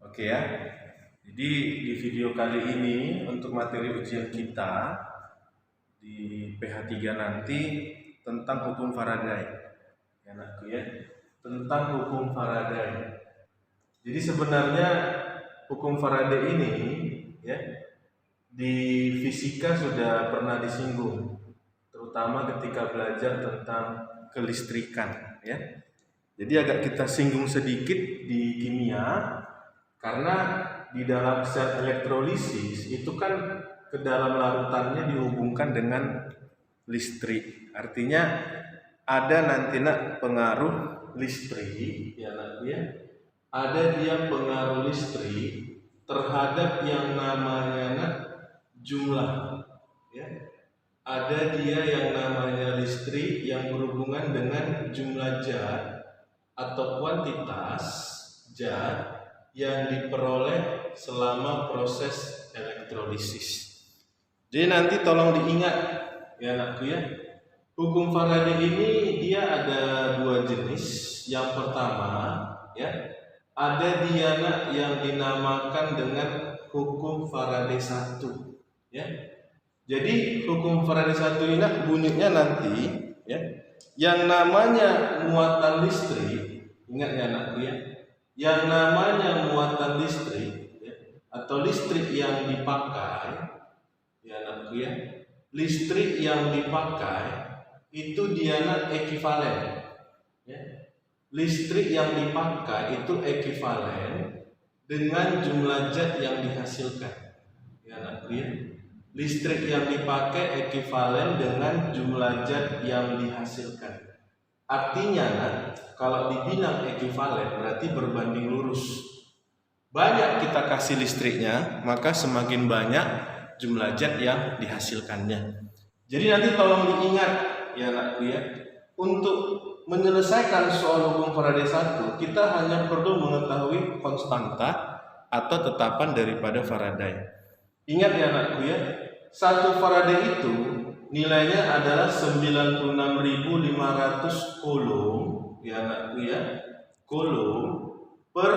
Oke ya. Jadi di video kali ini untuk materi ujian kita di PH3 nanti tentang hukum Faraday. Ya anakku ya. Tentang hukum Faraday. Jadi sebenarnya hukum Faraday ini ya di fisika sudah pernah disinggung, terutama ketika belajar tentang kelistrikan ya. Jadi agak kita singgung sedikit di kimia karena di dalam sel elektrolisis itu kan ke dalam larutannya dihubungkan dengan listrik. Artinya ada nanti pengaruh listrik ya ya. Ada dia pengaruh listrik terhadap yang namanya jumlah ya. Ada dia yang namanya listrik yang berhubungan dengan jumlah zat atau kuantitas zat yang diperoleh selama proses elektrolisis. Jadi nanti tolong diingat ya anakku ya. Hukum Faraday ini dia ada dua jenis. Yang pertama ya, ada dia yang dinamakan dengan hukum Faraday 1 ya. Jadi hukum Faraday 1 ini bunyinya nanti ya, yang namanya muatan listrik, ingat ya anakku ya, yang namanya muatan listrik ya, atau listrik yang dipakai ya anakku ya, listrik yang dipakai itu dia ekivalen ya. Listrik yang dipakai itu ekivalen dengan jumlah zat yang dihasilkan ya anakku ya. Listrik yang dipakai ekivalen dengan jumlah zat yang dihasilkan. Artinya kalau dibilang ekivalen berarti berbanding lurus. Banyak kita kasih listriknya, maka semakin banyak jumlah zat yang dihasilkannya. Jadi nanti tolong diingat ya anakku ya, untuk menyelesaikan soal hukum Faraday 1 kita hanya perlu mengetahui konstanta atau tetapan daripada Faraday. Ingat ya anakku ya, satu Faraday itu nilainya adalah 96.500 coulomb ya anakku ya, coulomb per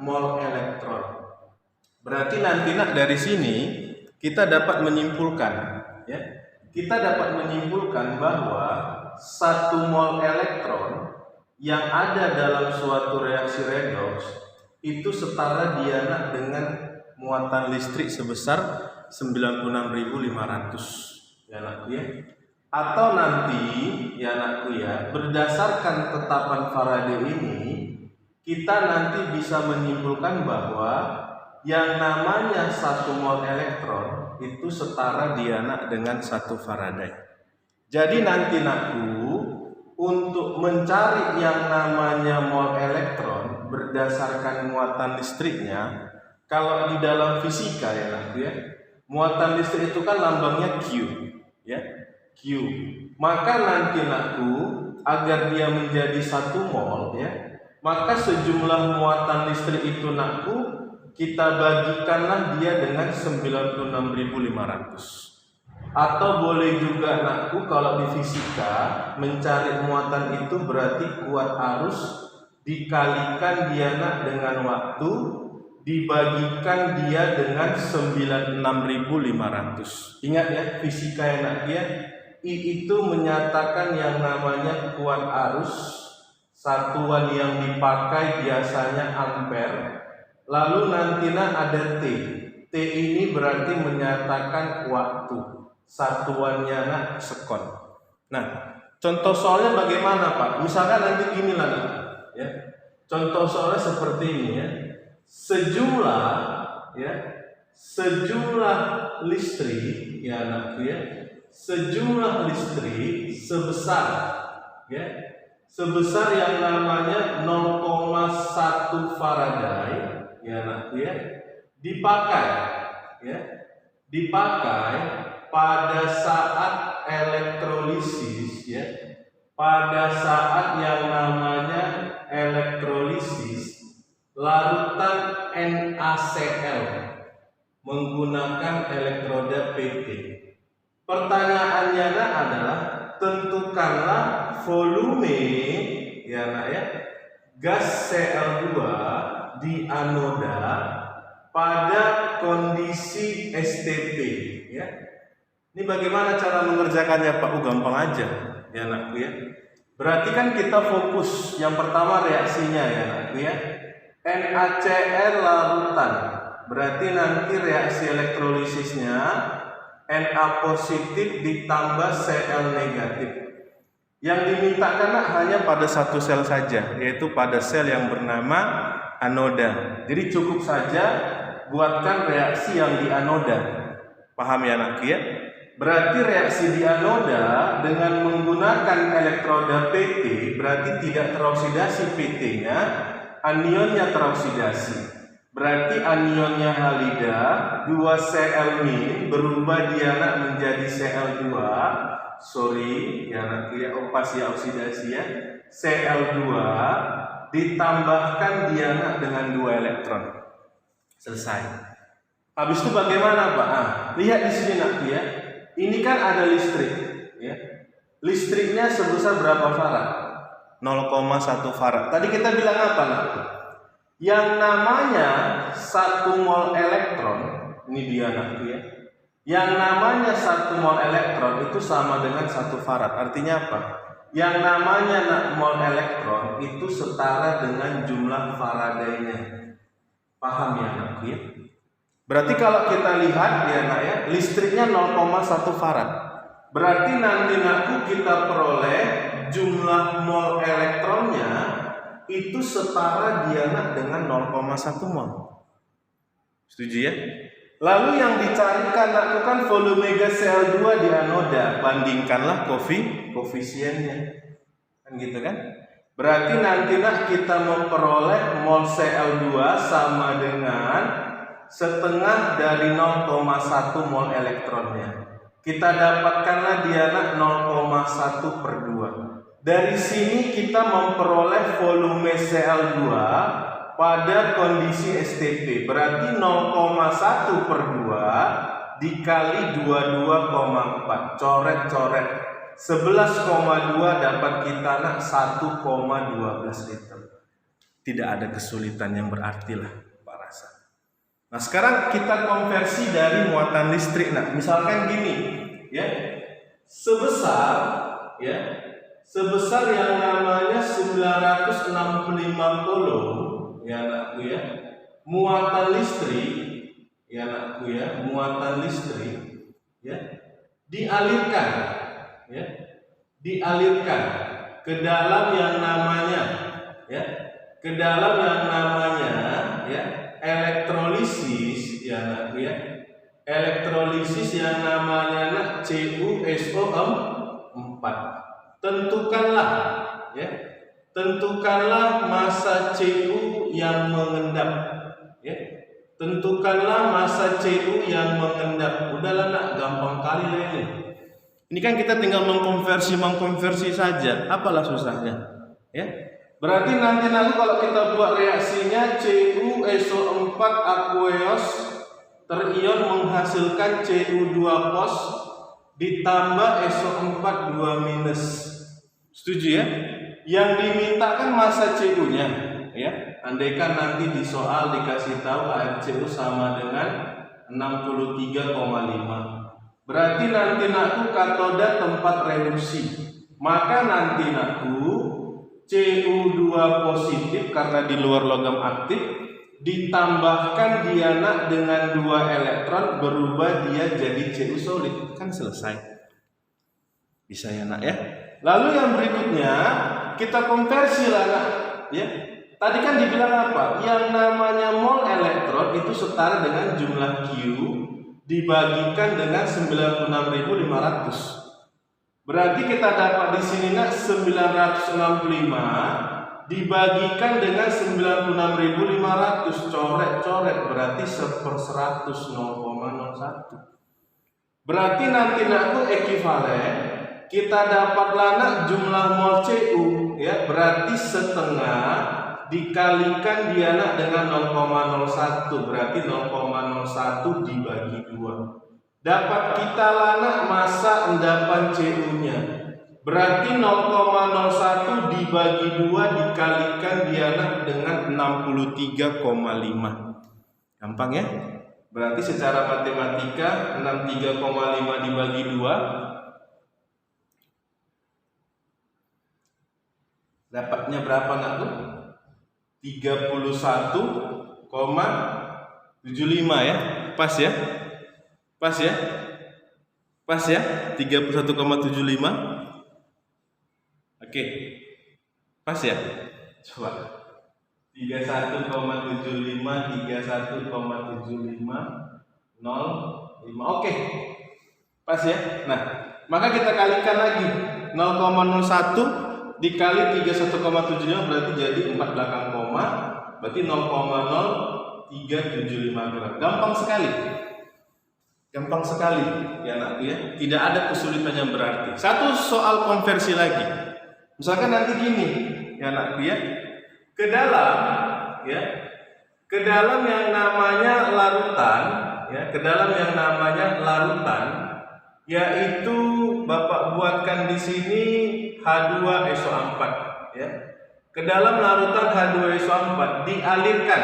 mol elektron. Berarti nanti dari sini kita dapat menyimpulkan ya, kita dapat menyimpulkan bahwa 1 mol elektron yang ada dalam suatu reaksi redoks itu setara dia dengan muatan listrik sebesar 96.500 ya anakku ya. Atau nanti ya anakku ya, berdasarkan tetapan Faraday ini kita nanti bisa menyimpulkan bahwa yang namanya 1 mol elektron itu setara dia dengan 1 Faraday. Jadi nanti untuk mencari yang namanya mol elektron berdasarkan muatan listriknya, kalau di dalam fisika ya muatan listrik itu kan lambangnya Q ya, Q. Maka nanti agar dia menjadi 1 mol ya, maka sejumlah muatan listrik itu kita bagikanlah dia dengan 96.500. Atau boleh juga kalau di fisika mencari muatan itu berarti kuat arus dikalikan dia dengan waktu dibagikan dia dengan 96.500. Ingat ya, fisika ya, I itu menyatakan yang namanya kuat arus, satuan yang dipakai biasanya ampere. Lalu nanti ada T. T ini berarti menyatakan waktu, satuannya sekon. Nah, contoh soalnya bagaimana Pak? Misalkan nanti gini ya. Contoh soalnya seperti ini ya. Sejumlah listrik ya anakku ya. Sejumlah listrik sebesar yang namanya 0,1 Faraday ya anakku ya, dipakai pada saat elektrolisis ya, pada saat yang namanya elektrolisis larutan NaCl menggunakan elektroda PT. Pertanyaannya adalah tentukanlah volume gas Cl2 di anoda pada kondisi STP, ya. Ini bagaimana cara mengerjakannya Pak? Gampang aja ya anakku ya. Berarti kan kita fokus yang pertama reaksinya ya anakku ya. NaCl larutan. Berarti nanti reaksi elektrolisisnya Na positif ditambah Cl negatif. Yang dimintakan hanya pada satu sel saja, yaitu pada sel yang bernama anoda. Jadi cukup saja buatkan reaksi yang di anoda. Paham ya anakku ya? Berarti reaksi di anoda dengan menggunakan elektroda PT berarti tidak teroksidasi PT-nya, anionnya teroksidasi. Berarti anionnya halida 2Cl- berubah diana menjadi Cl2. Sorry ya anakku ya, pas ya oksidasi ya. Cl2 ditambahkan diana dengan 2 elektron. Selesai. Habis itu bagaimana Pak? Lihat di sini anakku ya. Ini kan ada listrik, ya. Listriknya sebesar berapa farad? 0,1 farad. Tadi kita bilang apa, nak? Yang namanya 1 mol elektron, ini dia nak ya. Yang namanya 1 mol elektron itu sama dengan 1 farad. Artinya apa? Yang namanya mol elektron itu setara dengan jumlah Faradaynya. Paham ya nak ya? Berarti kalau kita lihat ya nak ya, listriknya 0,1 farad. Berarti nanti nakku kita peroleh jumlah mol elektronnya itu setara diana dengan 0,1 mol. Setuju ya? Lalu yang dicarikan nakku kan volume gas Cl2 di anoda, bandingkanlah koefisiennya. Kan gitu kan? Berarti nanti nak kita memperoleh mol Cl2 sama dengan setengah dari 0,1 mol elektronnya. Kita dapatkanlah diana 0,1 per 2. Dari sini kita memperoleh volume Cl2 pada kondisi STP. Berarti 0,1 per 2 dikali 22,4. Coret-coret 11,2 dapat kita nak 1,12 liter. Tidak ada kesulitan yang berarti lah Pak Rasa. Nah sekarang kita konversi dari muatan listrik. Nah misalkan gini ya, sebesar yang namanya 965 coulomb ya anakku ya, muatan listrik ya anakku ya, muatan listrik ya dialirkan ke dalam yang namanya elektrolisis ya anakku ya. Elektrolisis yang namanya CuSO4. Tentukanlah massa Cu yang mengendap ya. Tentukanlah massa Cu yang mengendap. Udahlah nak, gampang kali lah ini. Ini kan kita tinggal mengkonversi saja. Apalah susahnya ya. Berarti nanti kalau kita buat reaksinya CuSO4 aqueous terion menghasilkan Cu2 pos ditambah SO4 2-. Setuju ya? Yang dimintakan massa Cu-nya ya. Andaikan nanti di soal dikasih tahu AFCU sama dengan 63,5. Berarti nanti nakku katoda tempat reduksi. Maka nanti nakku Cu2 positif karena di luar logam aktif ditambahkan diana dengan 2 elektron berubah dia jadi Cu solid. Kan selesai. Bisa ya nak ya? Lalu yang berikutnya kita konversi lah nak ya. Tadi kan dibilang apa? Yang namanya mol elektron itu setara dengan jumlah Q dibagikan dengan 96.500. Berarti kita dapat di sini nak 965 dibagikan dengan 96.500, coret-coret berarti 1/100 0,01. Berarti nanti nakku ekuivalen kita dapatlah nak jumlah mol Cu ya, berarti setengah dikalikan diana dengan 0,01 berarti 0,01 dibagi 2. Dapat kita lanak massa endapan Cu-nya Berarti 0,01 dibagi 2 dikalikan dia dengan 63,5. Gampang ya? Berarti secara matematika 63,5 dibagi 2 dapatnya berapa nak tuh? 31,75 ya. Pas ya? Pas ya? Pas ya? 31,75. Oke. Pas ya? Coba. 31,75 05. Oke. Pas ya? Nah, maka kita kalikan lagi. 0,01 dikali 31,75 berarti jadi 4 belakang koma, berarti 0,0375 gram. Gampang sekali. Gampang sekali ya anakku ya. Tidak ada kesulitan yang berarti. Satu soal konversi lagi. Misalkan nanti gini ya anakku ya. Ke dalam yang namanya larutan ya, ke dalam yang namanya larutan yaitu Bapak buatkan di sini H2SO4 ya. Ke dalam larutan H2SO4 dialirkan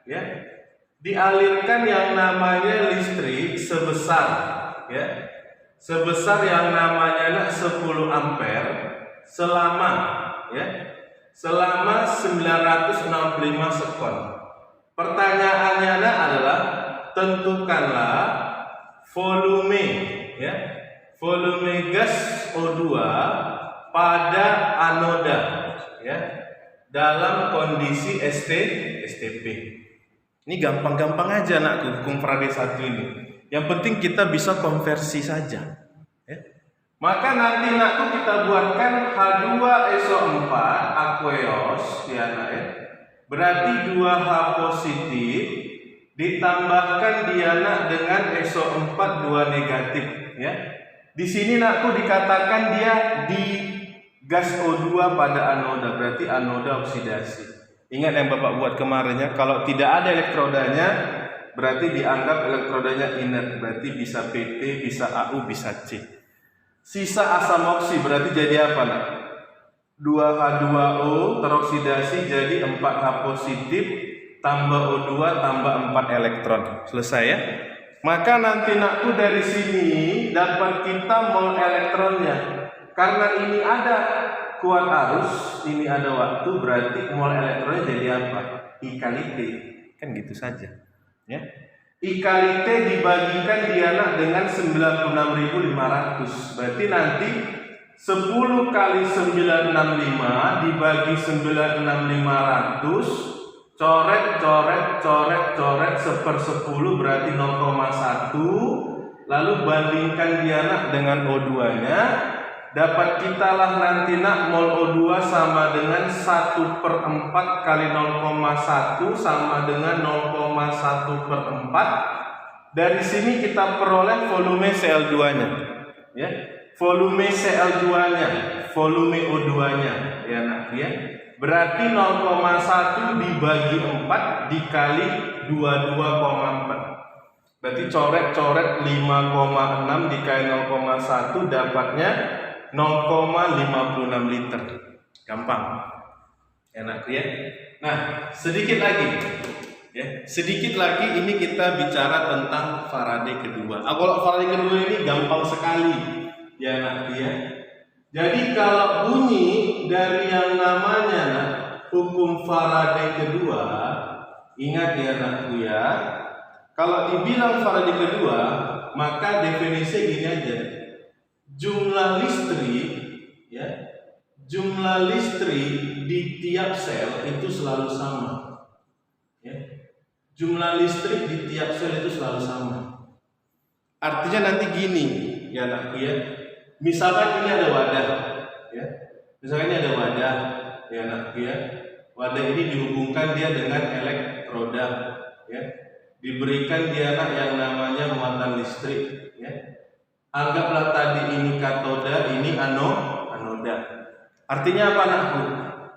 ya. Dialirkan yang namanya listrik sebesar ya. Sebesar yang namanya 10 ampere selama ya. Selama 965 sekon. Pertanyaannya adalah tentukanlah volume ya. Volume gas O2 pada anoda ya dalam kondisi STP. Ini gampang-gampang aja anakku hukum Faraday 1 ini. Yang penting kita bisa konversi saja ya. Maka nanti nakku kita buatkan H2SO4 aqueous ya nak ya. Berarti 2H positif ditambahkan diana dengan SO4 2 negatif ya. Di sini nakku dikatakan dia di gas O2 pada anoda, berarti anoda oksidasi. Ingat yang Bapak buat kemarinnya, kalau tidak ada elektrodanya berarti dianggap elektrodanya inert, berarti bisa PT, bisa AU, bisa C. Sisa asam oksi berarti jadi apa nak? 2H2O teroksidasi jadi 4H positif tambah O2 tambah 4 elektron. Selesai ya? Maka nanti nakku dari sini dapat kita mol elektronnya. Karena ini ada kuat arus, ini ada waktu, berarti mol elektronnya jadi apa? I kali T. Kan gitu saja. Ya. I kali T dibagikan diana dengan 96.500. Berarti nanti 10 kali 965 dibagi 96.500 coret 1/10 berarti 0,1. Lalu bandingkan diana dengan O2 nya, dapat kita lah nanti nak mol O2 sama dengan 1/4 kali 0,1 sama dengan 0,1/4. Dari sini kita peroleh volume Cl2 nya ya. Volume Cl2 nya, volume O2 nya ya nak ya. Berarti 0,1 dibagi 4 dikali 22,4. Berarti coret 5,6 dikali 0,1 dapatnya 0,56 liter. Gampang. Enak ya. Nah, sedikit lagi. Ya, sedikit lagi ini kita bicara tentang Faraday kedua. Kalau Faraday kedua ini gampang sekali. Ya nak ya. Jadi kalau bunyi dari yang namanya hukum Faraday kedua, ingat ya nakku ya. Kalau dibilang Faraday kedua, maka definisi gini aja. Jumlah listrik ya, jumlah listrik di tiap sel itu selalu sama. Ya. Jumlah listrik di tiap sel itu selalu sama. Artinya nanti gini ya nakku ya. Misalkan ini ada wadah, ya. Misalkan ini ada wadah, ya nak, ya. Wadah ini dihubungkan dia dengan elektroda, ya. Diberikan dia nak yang namanya muatan listrik, ya. Anggaplah tadi ini katoda, ini anoda. Artinya apa nakku?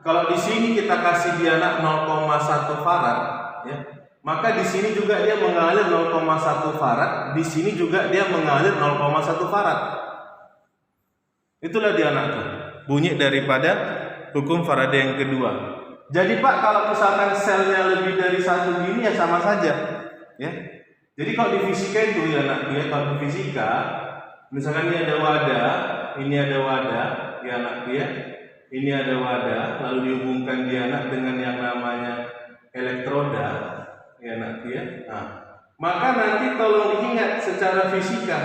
Kalau di sini kita kasih dia nak 0,1 farad, ya. Maka di sini juga dia mengalir 0,1 farad, di sini juga dia mengalir 0,1 farad. Itulah dia anakku, bunyi daripada hukum Faraday yang kedua. Jadi Pak, kalau misalkan selnya lebih dari satu gini ya sama saja, ya. Jadi kalau di fisika itu ya anakku ya, kalau di fisika, misalkan ini ada wadah, ya anakku ya, ini ada wadah, lalu dihubungkan dia anak dengan yang namanya elektroda, ya anakku ya. Nah, maka nanti tolong diingat secara fisika,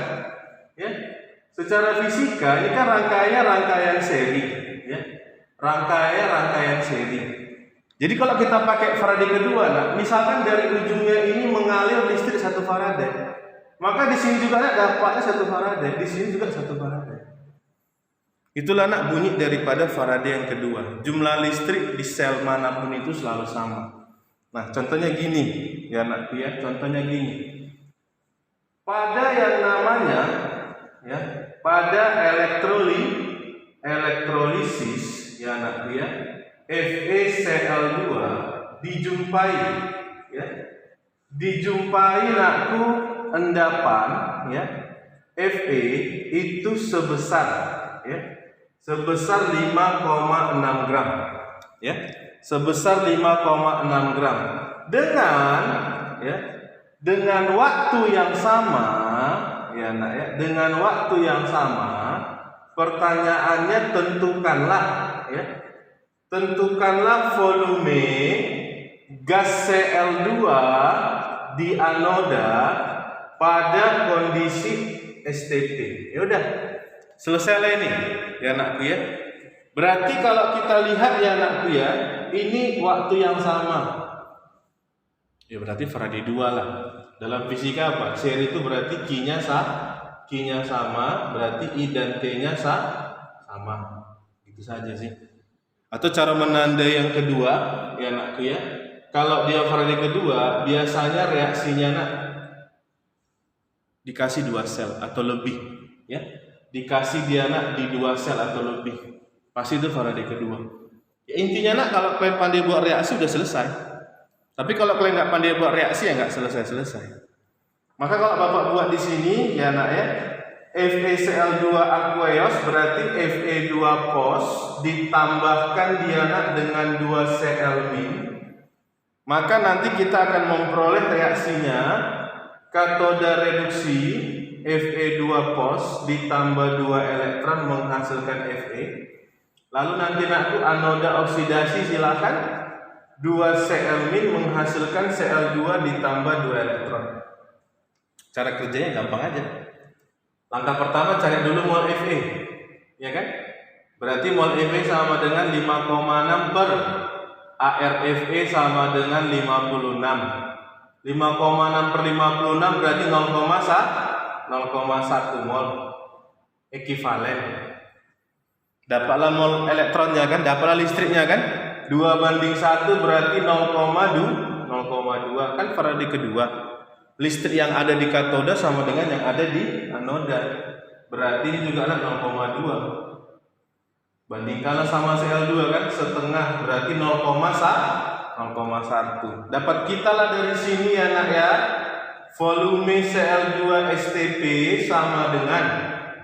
ya. Secara fisika ini kan rangkaian seri, ya. Rangkaian seri. Jadi kalau kita pakai Faraday kedua, nah, misalkan dari ujungnya ini mengalir listrik 1 Faraday, maka di sini juga dapatnya 1 Faraday, di sini juga 1 Faraday. Itulah nak bunyi daripada Faraday yang kedua. Jumlah listrik di sel manapun itu selalu sama. Nah, contohnya gini, ya nak, ya, contohnya gini. Pada yang namanya, ya, pada elektrolisis, ya nak, ya, FeCl2 dijumpai nakku endapan, ya, Fe itu sebesar 5,6 gram, ya, sebesar 5,6 gram dengan waktu yang sama, ya nak, ya, dengan waktu yang sama. Pertanyaannya tentukanlah volume gas Cl2 di anoda pada kondisi STP. Ya udah, selesai lah ini, ya anakku ya. Berarti kalau kita lihat ya anakku ya, ini waktu yang sama. Ya berarti Faraday 2 lah. Dalam fisika apa? Seri itu berarti Q-nya sama, berarti I dan T-nya sama. Itu saja sih. Atau cara menandai yang kedua, ya anakku ya. Kalau dia Faraday kedua, biasanya reaksinya nak dikasih 2 sel atau lebih, ya. Dikasih dia nak di 2 sel atau lebih. Pasti itu Faraday kedua. Ya, intinya nak kalau kalian pandai buat reaksi udah selesai. Tapi kalau kalian nggak pandai buat reaksi ya nggak selesai. Maka kalau Bapak buat di sini, ya nak ya, FeCl2 aqueous berarti Fe2 pos ditambahkan dia nak dengan 2 Cl-. Maka nanti kita akan memperoleh reaksinya katoda reduksi Fe2 pos ditambah 2 elektron menghasilkan Fe. Lalu nanti nakku anoda oksidasi silakan 2 Cl- menghasilkan Cl2 ditambah 2 elektron. Cara kerjanya gampang aja. Langkah pertama cari dulu mol Fe, ya kan? Berarti mol Fe sama dengan 5,6 per ArFe sama dengan 56. 5,6 per 56 berarti 0,1 mol ekivalen. Dapatlah mol elektronnya kan, dapatlah listriknya kan? 2:1 berarti 0,2 kan Faraday kedua. Listrik yang ada di katoda sama dengan yang ada di anoda. Berarti ini juga ada 0,2. Bandingkanlah sama Cl2 kan, setengah berarti 0,1. Dapat kita lah dari sini ya nak ya. Volume Cl2 STP sama dengan,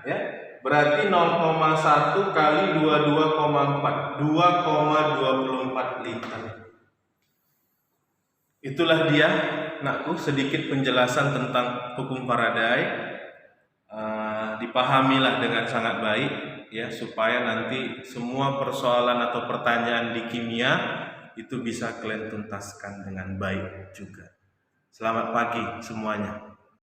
ya, berarti 0,1 kali 22,4, 2,24 liter. Itulah dia nakku sedikit penjelasan tentang hukum Faraday. Dipahamilah dengan sangat baik ya, supaya nanti semua persoalan atau pertanyaan di kimia itu bisa kalian tuntaskan dengan baik juga. Selamat pagi semuanya.